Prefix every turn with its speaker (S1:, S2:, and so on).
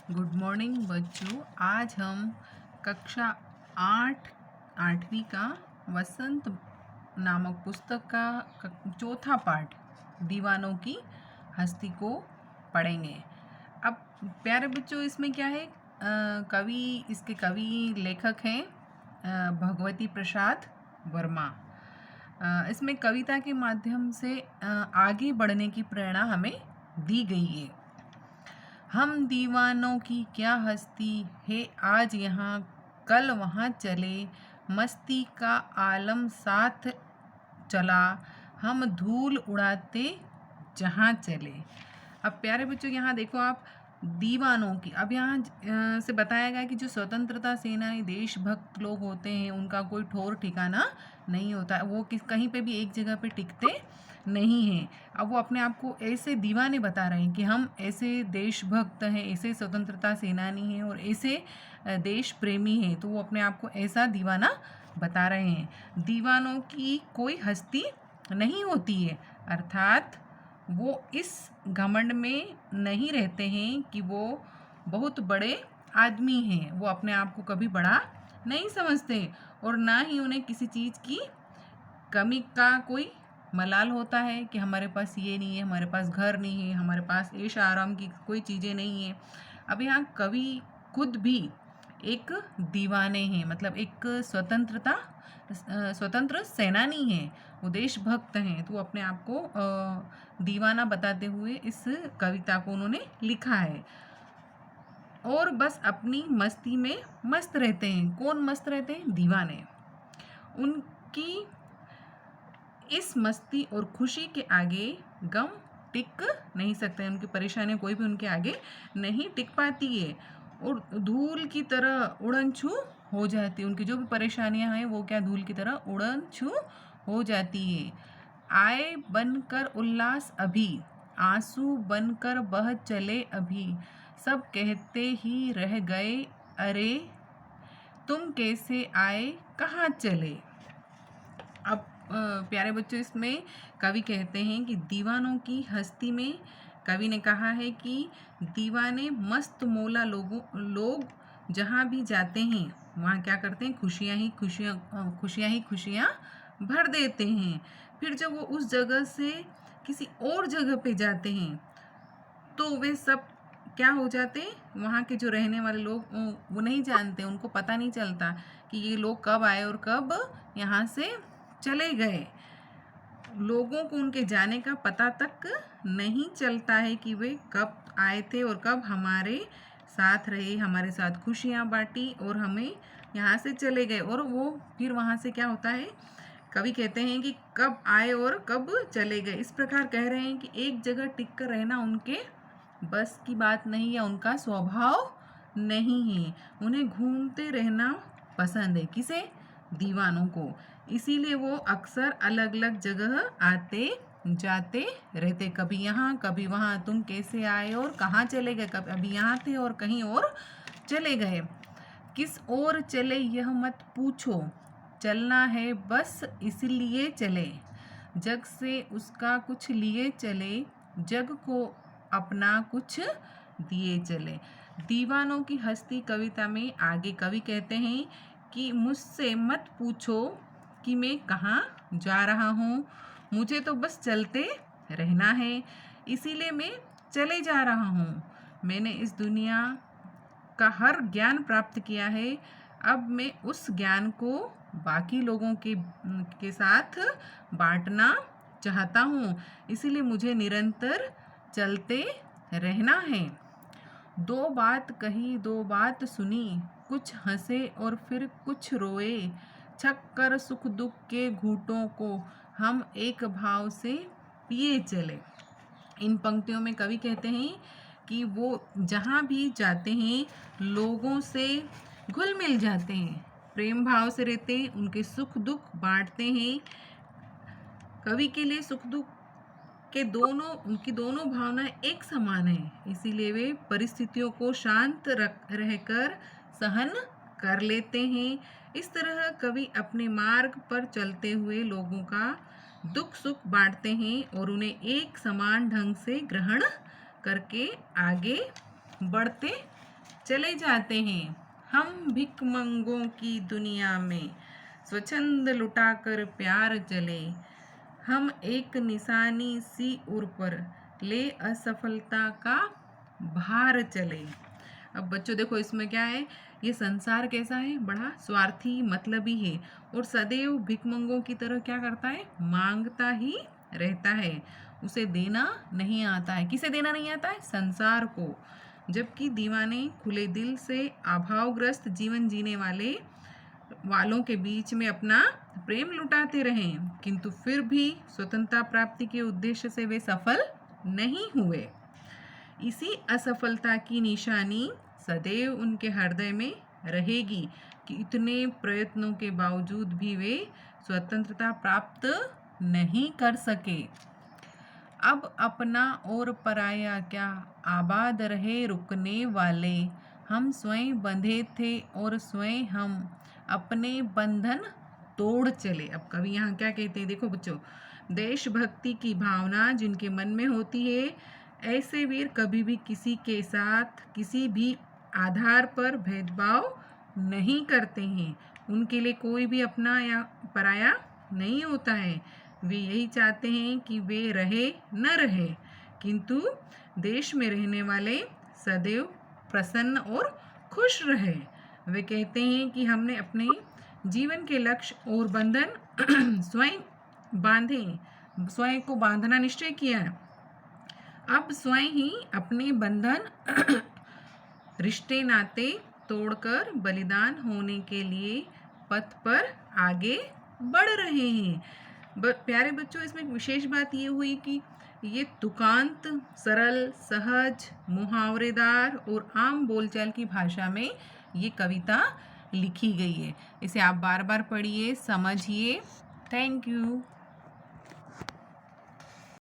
S1: Good morning बच्चों। आज हम कक्षा 8वीं का वसंत नामक पुस्तक का चौथा पाठ दीवानों की हस्ती को पढ़ेंगे। अब प्यारे बच्चों, इसमें क्या है, इसके कवि लेखक हैं भगवती प्रसाद वर्मा। इसमें कविता के माध्यम से आगे बढ़ने की प्रेरणा हमें दी गई है। हम दीवानों की क्या हस्ती है, आज यहाँ कल वहाँ चले, मस्ती का आलम साथ चला, हम धूल उड़ाते जहाँ चले। अब प्यारे बच्चों, यहाँ देखो आप, दीवानों की, अब यहाँ से बताया गया कि जो स्वतंत्रता सेनानी देशभक्त लोग होते हैं उनका कोई ठौर ठिकाना नहीं होता, वो कहीं पे भी एक जगह पे टिकते नहीं हैं। अब वो अपने आप को ऐसे दीवाने बता रहे हैं कि हम ऐसे देशभक्त हैं, ऐसे स्वतंत्रता सेनानी हैं और ऐसे देश प्रेमी हैं, तो वो अपने आप को ऐसा दीवाना बता रहे हैं। दीवानों की कोई हस्ती नहीं होती है, अर्थात वो इस घमंड में नहीं रहते हैं कि वो बहुत बड़े आदमी हैं। वो अपने आप को कभी बड़ा नहीं समझते और ना ही उन्हें किसी चीज़ की कमी का कोई मलाल होता है कि हमारे पास ये नहीं है, हमारे पास घर नहीं है, हमारे पास ऐश आराम की कोई चीज़ें नहीं है। अब यहाँ कवि खुद भी एक दीवाने हैं, मतलब एक स्वतंत्र सेनानी हैं, वो देशभक्त हैं, तो वो अपने आप को दीवाना बताते हुए इस कविता को उन्होंने लिखा है। और बस अपनी मस्ती में मस्त रहते हैं। कौन मस्त रहते हैं? दीवाने। उनकी इस मस्ती और खुशी के आगे गम टिक नहीं सकते, उनकी परेशानियां कोई भी उनके आगे नहीं टिक पाती है और धूल की तरह उड़न छू हो जाती है। उनकी जो भी परेशानियां हैं वो क्या, धूल की तरह उड़न छू हो जाती है। आए बनकर उल्लास अभी, आंसू बनकर बह चले अभी, सब कहते ही रह गए अरे, तुम कैसे आए कहाँ चले। अब प्यारे बच्चों, इसमें कवि कहते हैं कि दीवानों की हस्ती में कवि ने कहा है कि दीवाने मस्त मौला लोग जहाँ भी जाते हैं वहाँ क्या करते हैं, खुशियाँ भर देते हैं। फिर जब वो उस जगह से किसी और जगह पे जाते हैं तो वे सब क्या हो जाते हैं, वहाँ के जो रहने वाले लोग वो नहीं जानते, उनको पता नहीं चलता कि ये लोग कब आए और कब यहाँ से चले गए। लोगों को उनके जाने का पता तक नहीं चलता है कि वे कब आए थे और कब हमारे साथ रहे, हमारे साथ खुशियाँ बांटी और हमें यहाँ से चले गए। और वो फिर वहाँ से क्या होता है, कवि कहते हैं कि कब आए और कब चले गए। इस प्रकार कह रहे हैं कि एक जगह टिक कर रहना उनके बस की बात नहीं या उनका स्वभाव नहीं है। उन्हें घूमते रहना पसंद है। किसे? दीवानों को। इसीलिए वो अक्सर अलग अलग जगह आते जाते रहते, कभी यहाँ कभी वहाँ। तुम कैसे आए और कहाँ चले गए, कभी यहाँ थे और कहीं और चले गए। किस ओर चले यह मत पूछो, चलना है बस इसलिए चले, जग से उसका कुछ लिए चले, जग को अपना कुछ दिए चले। दीवानों की हस्ती कविता में आगे कवि कहते हैं कि मुझसे मत पूछो कि मैं कहाँ जा रहा हूँ, मुझे तो बस चलते रहना है, इसीलिए मैं चले जा रहा हूँ। मैंने इस दुनिया का हर ज्ञान प्राप्त किया है, अब मैं उस ज्ञान को बाकी लोगों के साथ बांटना चाहता हूँ, इसीलिए मुझे निरंतर चलते रहना है। दो बात कही दो बात सुनी, कुछ हंसे और फिर कुछ रोए, छक कर सुख दुख के घूंटों को हम एक भाव से पिए चले। इन पंक्तियों में कवि कहते हैं कि वो जहाँ भी जाते हैं लोगों से घुल मिल जाते हैं, प्रेम भाव से रहते हैं, उनके सुख दुख बांटते हैं। कवि के लिए सुख दुख के उनकी दोनों भावनाएं एक समान है, इसीलिए वे परिस्थितियों को शांत रहकर सहन कर लेते हैं। इस तरह कवि अपने मार्ग पर चलते हुए लोगों का दुख सुख बांटते हैं और उन्हें एक समान ढंग से ग्रहण करके आगे बढ़ते चले जाते हैं। हम भिखमंगों की दुनिया में स्वच्छंद लुटाकर प्यार चले। हम एक निशानी सी उर पर ले असफलता का भार चले। अब बच्चों देखो इसमें क्या है, ये संसार कैसा है, बड़ा स्वार्थी मतलबी है और सदैव भिखमंगों की तरह क्या करता है, मांगता ही रहता है। उसे देना नहीं आता है। किसे देना नहीं आता है? संसार को। जबकि दीवाने खुले दिल से अभावग्रस्त जीवन जीने वालों के बीच में अपना प्रेम लुटाते रहें, किंतु फिर भी स्वतंत्रता प्राप्ति के उद्देश्य से वे सफल नहीं हुए। इसी असफलता की निशानी सदैव उनके हृदय में रहेगी कि इतने प्रयत्नों के बावजूद भी वे स्वतंत्रता प्राप्त नहीं कर सके। अब अपना और पराया क्या, आबाद रहे रुकने वाले। हम स्वयं बंधे थे और स्वयं हम अपने बंधन तोड़ चले। अब कवि यहाँ क्या कहते हैं, देखो बच्चों, देशभक्ति की भावना जिनके मन में होती है, ऐसे वीर कभी भी किसी के साथ किसी भी आधार पर भेदभाव नहीं करते हैं। उनके लिए कोई भी अपना या पराया नहीं होता है। वे यही चाहते हैं कि वे रहे न रहे, किंतु देश में रहने वाले सदैव प्रसन्न और खुश रहे। वे कहते हैं कि हमने अपने जीवन के लक्ष्य और बंधन स्वयं बांधे, स्वयं को बांधना निश्चय किया है। अब स्वयं ही अपने बंधन रिश्ते नाते तोड़कर बलिदान होने के लिए पथ पर आगे बढ़ रहे हैं। प्यारे बच्चों, इसमें एक विशेष बात ये हुई कि ये तुकांत, सरल, सहज, मुहावरेदार और आम बोलचाल की भाषा में ये कविता लिखी गई है। इसे आप बार बार पढ़िए, समझिए। Thank you.